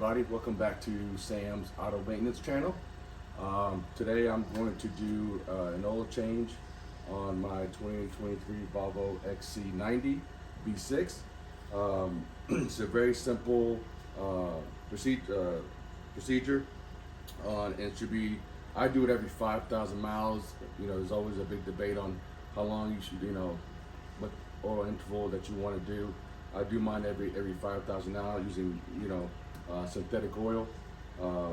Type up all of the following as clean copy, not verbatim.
everybody, welcome back to Sam's Auto Maintenance channel. Today I'm going to do an oil change on my 2023 Volvo XC90 V6. It's a very simple procedure, and it should be, I do it every 5,000 miles. You know, there's always a big debate on how long you should, what oil interval that you want to do. I do mine every 5,000 now using, synthetic oil. I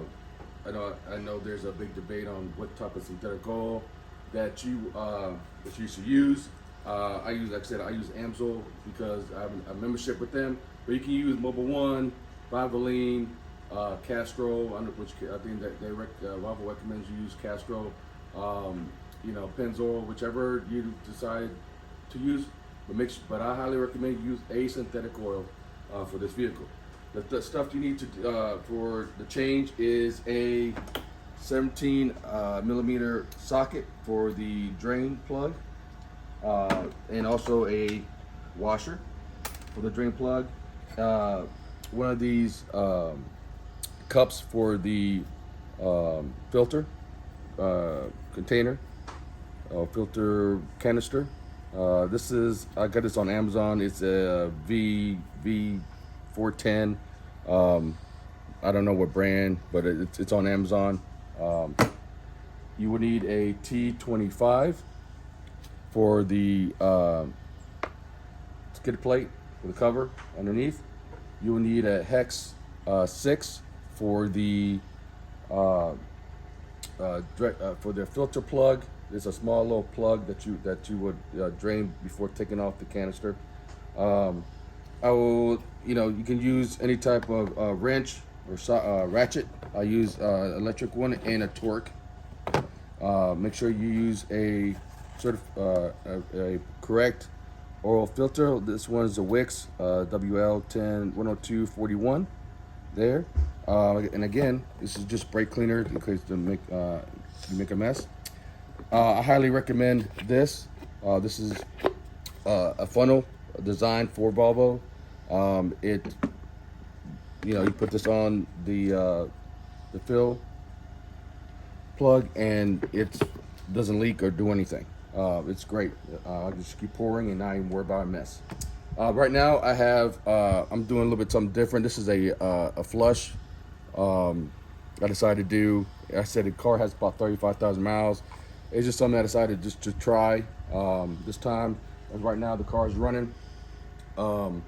know there's a big debate on what type of synthetic oil that you should use. I use Amsoil because I have a membership with them. But you can use Mobil 1, Valvoline, Castrol, which I think that Volvo recommends you use Castrol, Pennzoil, whichever you decide to use. But I highly recommend you use a synthetic oil for this vehicle. The stuff you need to for the change is a 17 millimeter socket for the drain plug, and also a washer for the drain plug. One of these cups for the filter container, filter canister. I got this on Amazon. It's a V410. I don't know what brand, but it's on Amazon. You would need a T25 for the skid plate for the cover underneath. You will need a Hex 6 for the filter plug. There's a small little plug that you would drain before taking off the canister. You can use any type of wrench or ratchet. I use electric one and a torque. Make sure you use a correct oil filter. This one is a Wix WL10-102-41 there. And again, this is just brake cleaner in case you make a mess. I highly recommend this. This is a funnel designed for Volvo. You put this on the fill plug, and it doesn't leak or do anything. It's great. I just keep pouring and not even worry about a mess. Right now, I'm doing a little bit something different. This is a flush. I decided to do. I said the car has about 35,000 miles. It's just something I decided just to try this time. As right now the car is running. You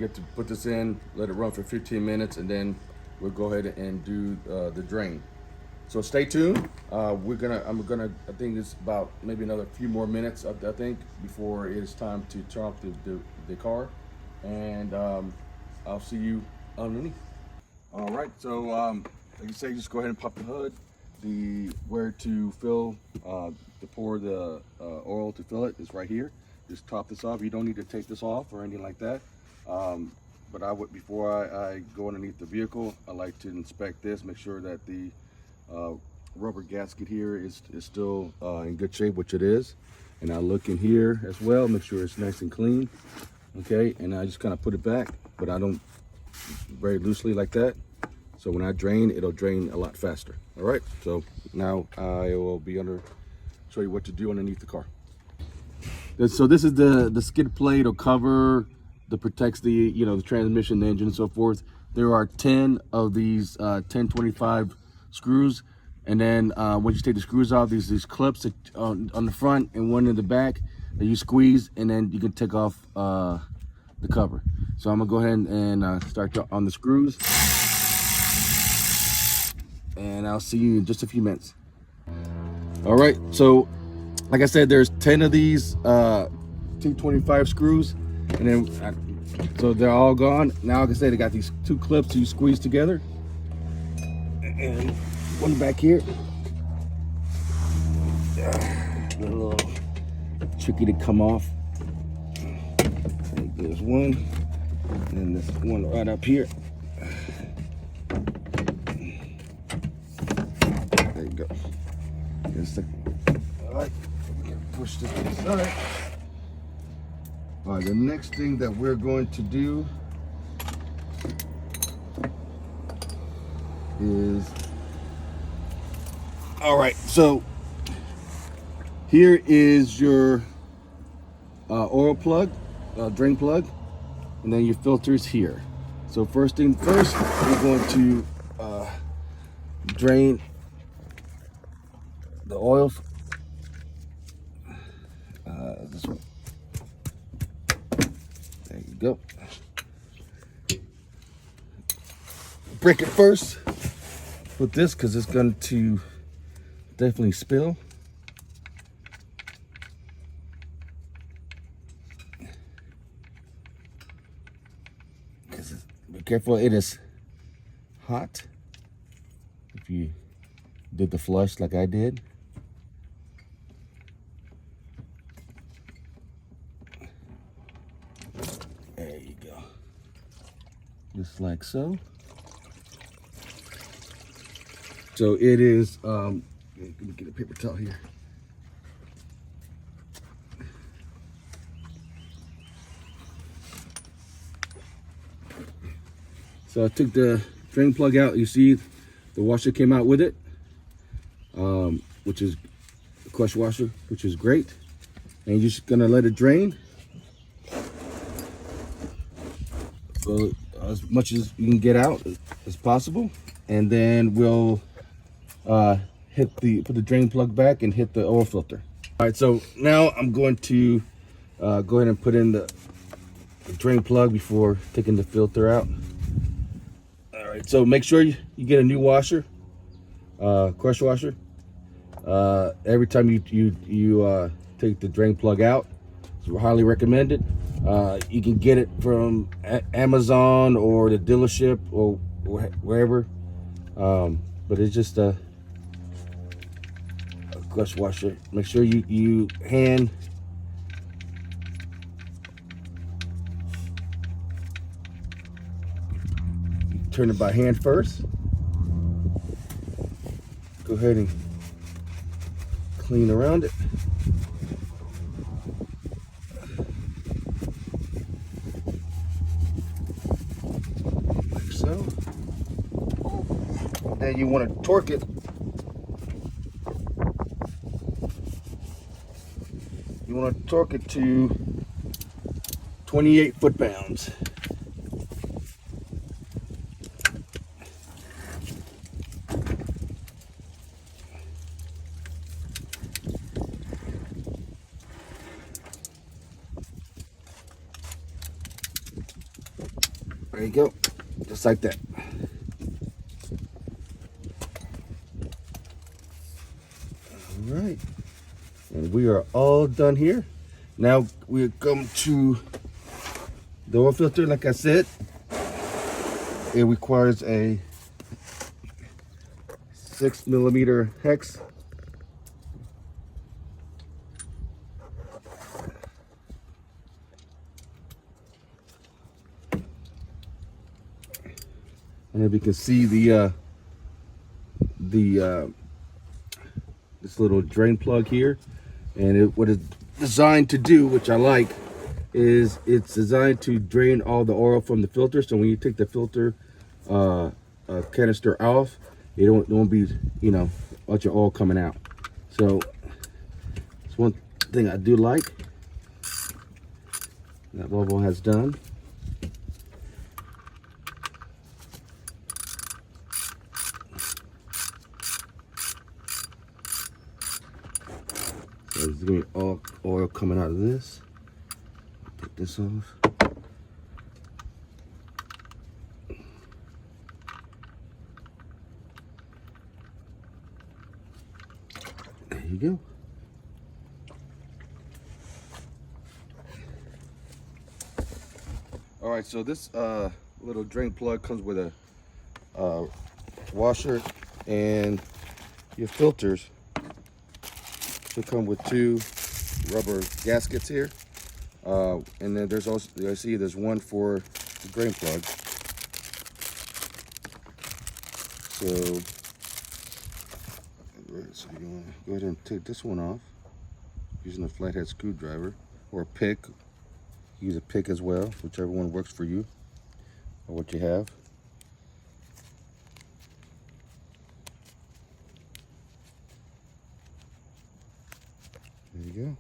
have to put this in, let it run for 15 minutes, and then we'll go ahead and do the drain. So stay tuned. I think it's about maybe another few more minutes, I think, before it is time to turn off the car, and I'll see you underneath. All right, so like you say, just go ahead and pop the hood. Where to fill, to pour the oil to fill it is right here. Just top this off. You don't need to take this off or anything like that. But before I go underneath the vehicle, I like to inspect this, make sure that the rubber gasket here is still in good shape, which it is. And I look in here as well, make sure it's nice and clean. Okay, and I just kind of put it back, but I don't very loosely like that. So when I drain, it'll drain a lot faster. All right, so now I will show you what to do underneath the car. So this is the skid plate or cover that protects the transmission, the engine, and so forth. There are 10 of these 1025 screws, and then once you take the screws off, there's these clips on the front and one in the back that you squeeze, and then you can take off the cover. So I'm gonna go ahead and start on the screws, and I'll see you in just a few minutes. All right, so like I said, there's 10 of these T25 screws, and then so they're all gone. Now, like I said, they got these two clips you squeeze together, and one back here. A little tricky to come off. There's one, and then this one right up here. There you go. All right, push this to the side. All right, the next thing that we're going to do is, all right, so here is your oil plug, drain plug, and then your filters here. So first thing first, we're going to drain the oil. This one. There you go. Break it first with this because it's going to definitely spill. Be careful, it is hot. If you did the flush like I did. There you go. Just like so. So it is, let me get a paper towel here. So I took the drain plug out. You see the washer came out with it, which is a crush washer, which is great. And you're just gonna let it drain. So as much as you can get out as possible. And then we'll put the drain plug back and hit the oil filter. All right, so now I'm going to go ahead and put in the drain plug before taking the filter out. All right, so make sure you get a new washer, crush washer. Every time you take the drain plug out, it's highly recommended. You can get it from Amazon or the dealership or wherever, but it's just a crush washer. Make sure you hand turn it by hand first. Go ahead and clean around it. Like so. Then you want to torque it. You want to torque it to 28 foot-pounds. There you go, just like that. All right, and we are all done here. Now we come to the oil filter. Like I said, it requires a 6mm hex. And if you can see this little drain plug here, and what it's designed to do, which I like, is it's designed to drain all the oil from the filter. So when you take the filter canister off, it won't be, you know, a bunch of oil coming out. So it's one thing I do like that Volvo has done. So there's gonna be all oil coming out of this. Take this off. There you go. All right, so this little drain plug comes with a washer, and your filters should come with 2 rubber gaskets here, and then there's also, I see there's one for the drain plug. So you want to go ahead and take this one off using a flathead screwdriver or a pick. Use a pick as well, whichever one works for you or what you have. go.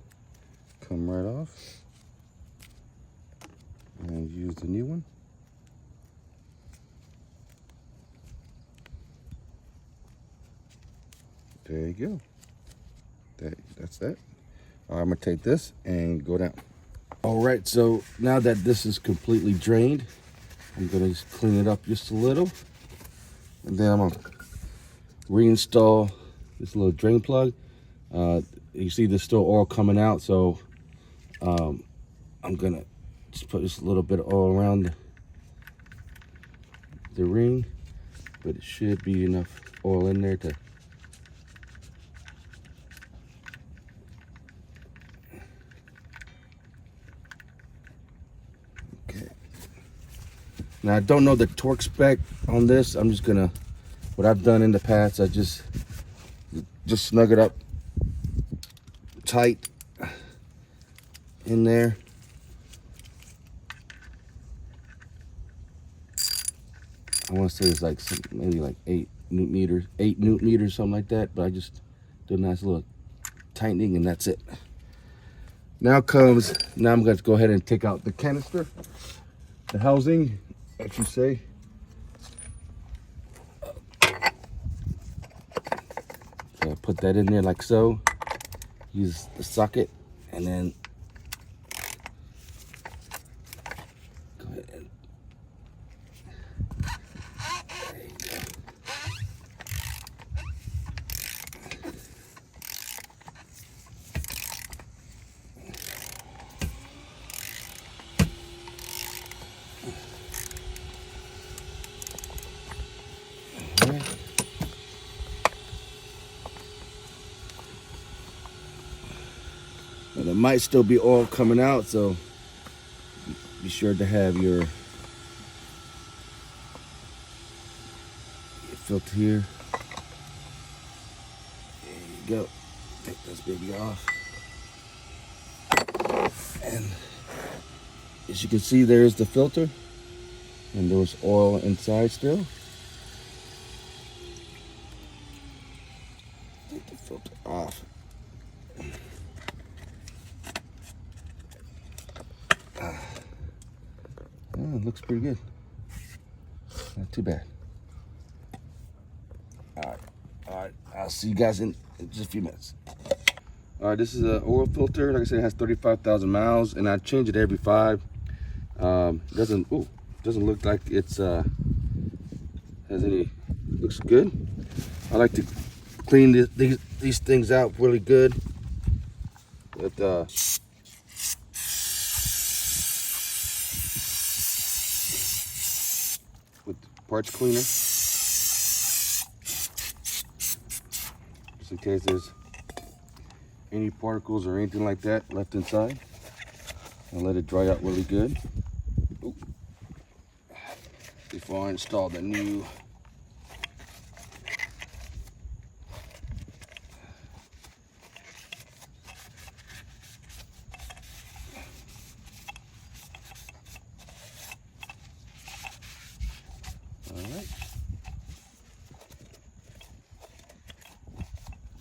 Come right off. And use the new one. There you go. That's that. All right, I'm gonna take this and go down. All right, so now that this is completely drained, I'm gonna just clean it up just a little. And then I'm gonna reinstall this little drain plug. You see there's still oil coming out, so I'm gonna just put just a little bit of oil around the ring, but it should be enough oil in there to Now I don't know the torque spec on this. I'm just gonna, what I've done in the past, I just snug it up tight in there. I want to say it's like maybe like 8 newton meters, something like that. But I just do a nice little tightening, and that's it. Now I'm going to go ahead and take out the canister, the housing, as you say. So I put that in there like so. Use the socket, and then go ahead and there you go. All right. Now, there might still be oil coming out, so be sure to have your filter here. There you go. Take this baby off. And as you can see, there's the filter, and there's oil inside still. Take the filter off. Oh, it looks pretty good. Not too bad. All right. I'll see you guys in just a few minutes. All right, this is an oil filter. Like I said, it has 35,000 miles, and I change it every 5. Doesn't look like it's has any. Looks good. I like to clean these things out really good with parts cleaner, just in case there's any particles or anything like that left inside. I'll let it dry out really good. Ooh. Before I install the new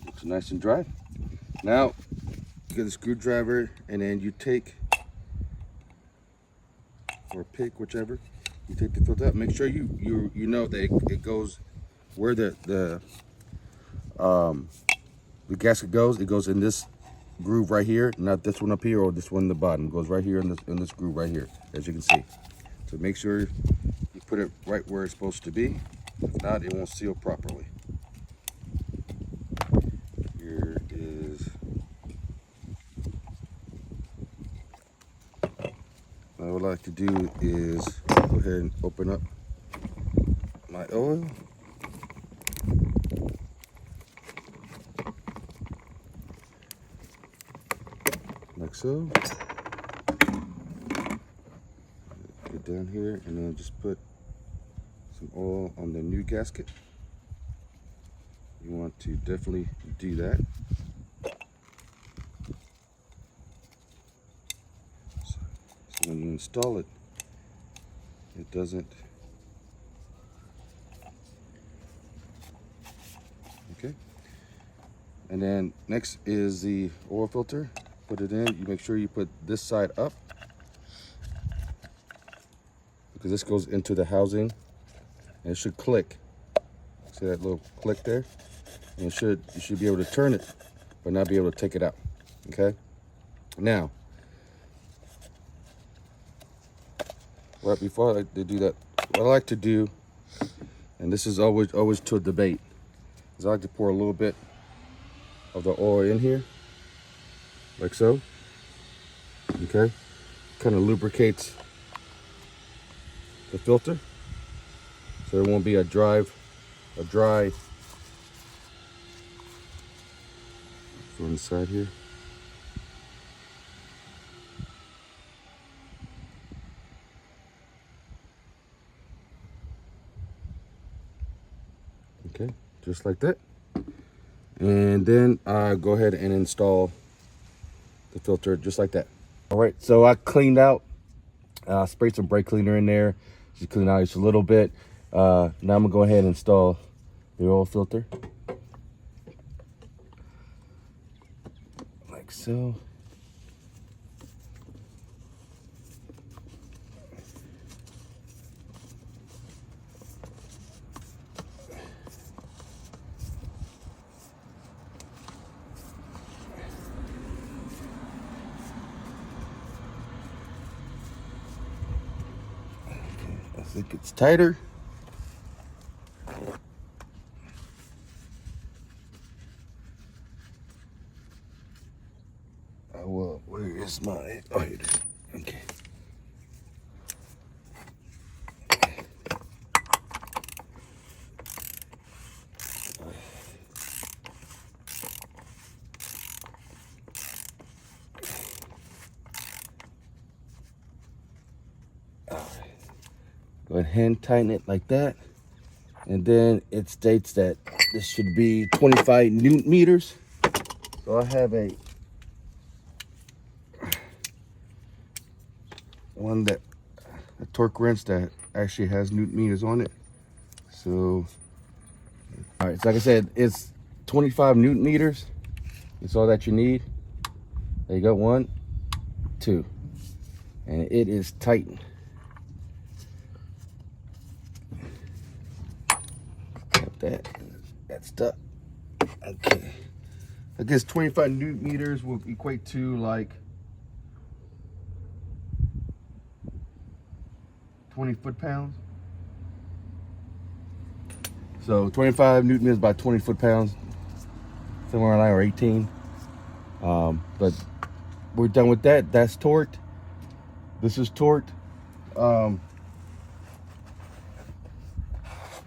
looks nice and dry. Now you get a screwdriver, and then you take, or pick, whichever, you take the filter out. Make sure you know that it goes where the gasket goes. It goes in this groove right here, not this one up here or this one in the bottom. It goes right here in this groove right here, as you can see. So make sure you put it right where it's supposed to be. If not, it won't seal properly. Here is. What I would like to do is go ahead and open up my oil. Like so. Get down here, and then just put some oil on the new gasket. You want to definitely do that. So when you install it, it doesn't. Okay. And then next is the oil filter. put it in, you make sure you put this side up, because this goes into the housing and it should click. See that little click there? And you should be able to turn it, but not be able to take it out. Okay? Now, right before I like to do that, what I like to do, and this is always to a debate, is I like to pour a little bit of the oil in here, like so. Okay? Kind of lubricates the filter, so there won't be a dry on the side here. Okay, just like that. And then I go ahead and install the filter just like that. All right, so I cleaned out, sprayed some brake cleaner in there, just clean out just a little bit. Now I'm gonna go ahead and install the oil filter, like so. As it gets tighter, I will. Where is my? Oh, here it is. Okay. Go ahead and tighten it like that. And then it states that this should be 25 Newton meters. So I have a torque wrench that actually has Newton meters on it. So, all right, so like I said, it's 25 Newton meters. It's all that you need. There you go, 1, 2. And it is tightened. That's stuck. Okay. I guess 25 Newton meters will equate to like 20 foot-pounds. So 25 Newton meters by 20 foot-pounds, somewhere around there, or 18. But we're done with that. That's torqued. This is torqued.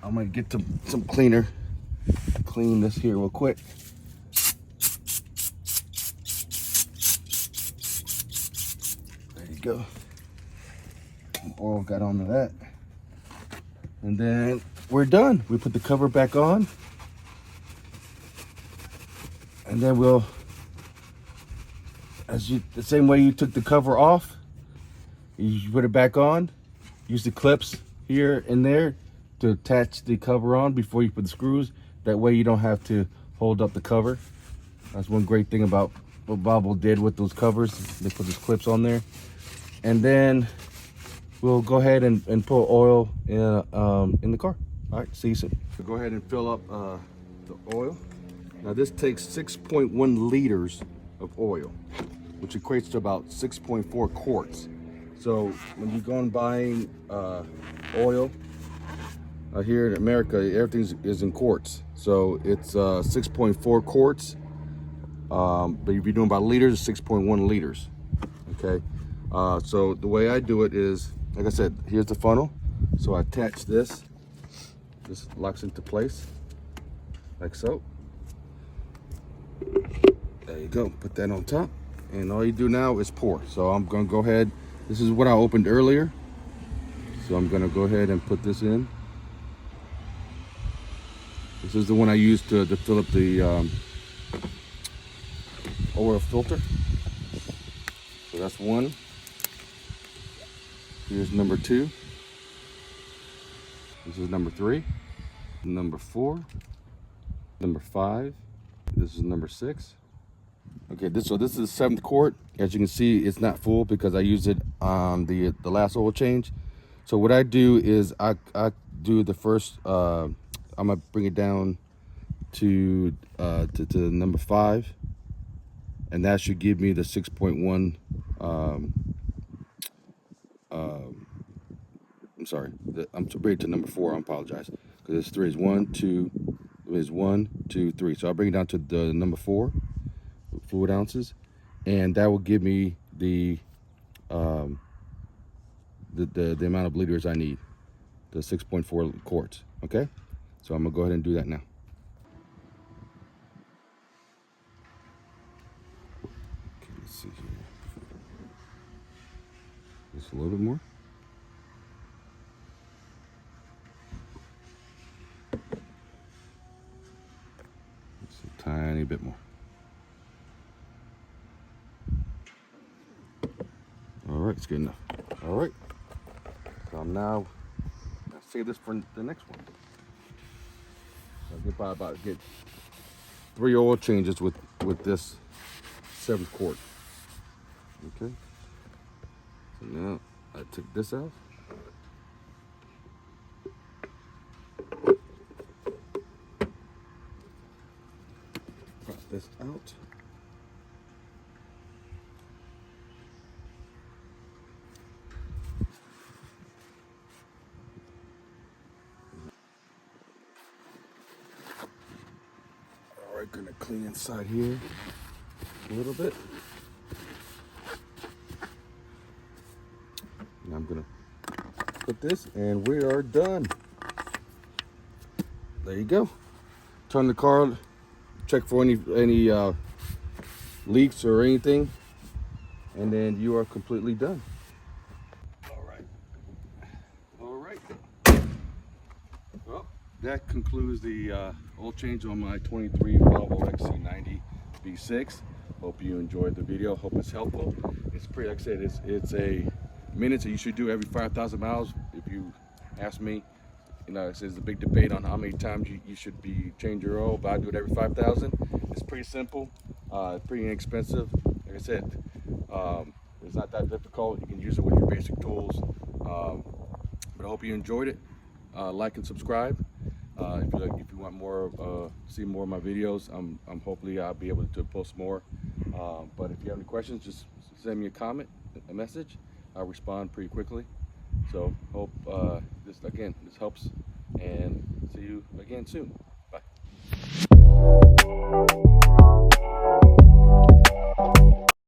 I'm gonna get some cleaner, clean this here real quick. There you go. Some oil got onto that. And then we're done. We put the cover back on. And then we'll, the same way you took the cover off, you put it back on. Use the clips here and there to attach the cover on before you put the screws. That way you don't have to hold up the cover. That's one great thing about what Volvo did with those covers. They put those clips on there. And then we'll go ahead and put oil in the car. All right, see you soon. So go ahead and fill up the oil. Now this takes 6.1 liters of oil, which equates to about 6.4 quarts. So when you go and buying oil, here in America, everything is in quarts. So it's 6.4 quarts. But if you're doing by liters, it's 6.1 liters. Okay. So the way I do it is, like I said, here's the funnel. So I attach this. This locks into place, like so. There you go. Put that on top. And all you do now is pour. So I'm going to go ahead. This is what I opened earlier. So I'm going to go ahead and put this in. This is the one I used to fill up the oil filter. So that's 1. Here's number 2. This is number 3. Number 4. Number 5. This is number 6. Okay, so this is the 7th quart. As you can see, it's not full because I used it on the last oil change. So what I do is I do the first. I'm gonna bring it down to number 5, and that should give me the 6.1. I'm sorry. I'm bringing it to number 4. I apologize because it's 3. Is 1, 2. Is 1, 2, 3. So I'll bring it down to the number 4 fluid ounces, and that will give me the amount of liters I need, the 6.4 quarts. Okay, so I'm gonna go ahead and do that now. Okay, let's see here. Just a little bit more. Just a tiny bit more. All right, it's good enough. All right, so I'm now gonna save this for the next one. I'll get 3 oil changes with this 7th quart. Okay, so now I took this out. Pop this out. All right, gonna clean inside here a little bit. And I'm gonna put this, and we are done. There you go. Turn the car, check for any leaks or anything, and then you are completely done. All right. Well, that concludes the oil change on my 23 Volvo XC90 V6. Hope you enjoyed the video. Hope it's helpful. It's pretty, like I said, it's a minute that you should do every 5,000 miles. If you ask me, you know, there's a big debate on how many times you should be change your oil, but I do it every 5,000. It's pretty simple, pretty inexpensive. Like I said, it's not that difficult. You can use it with your basic tools. But I hope you enjoyed it. Like and subscribe. If you want more, see more of my videos, hopefully I'll be able to post more. But if you have any questions, just send me a comment, a message. I'll respond pretty quickly. So hope this helps, and see you again soon. Bye.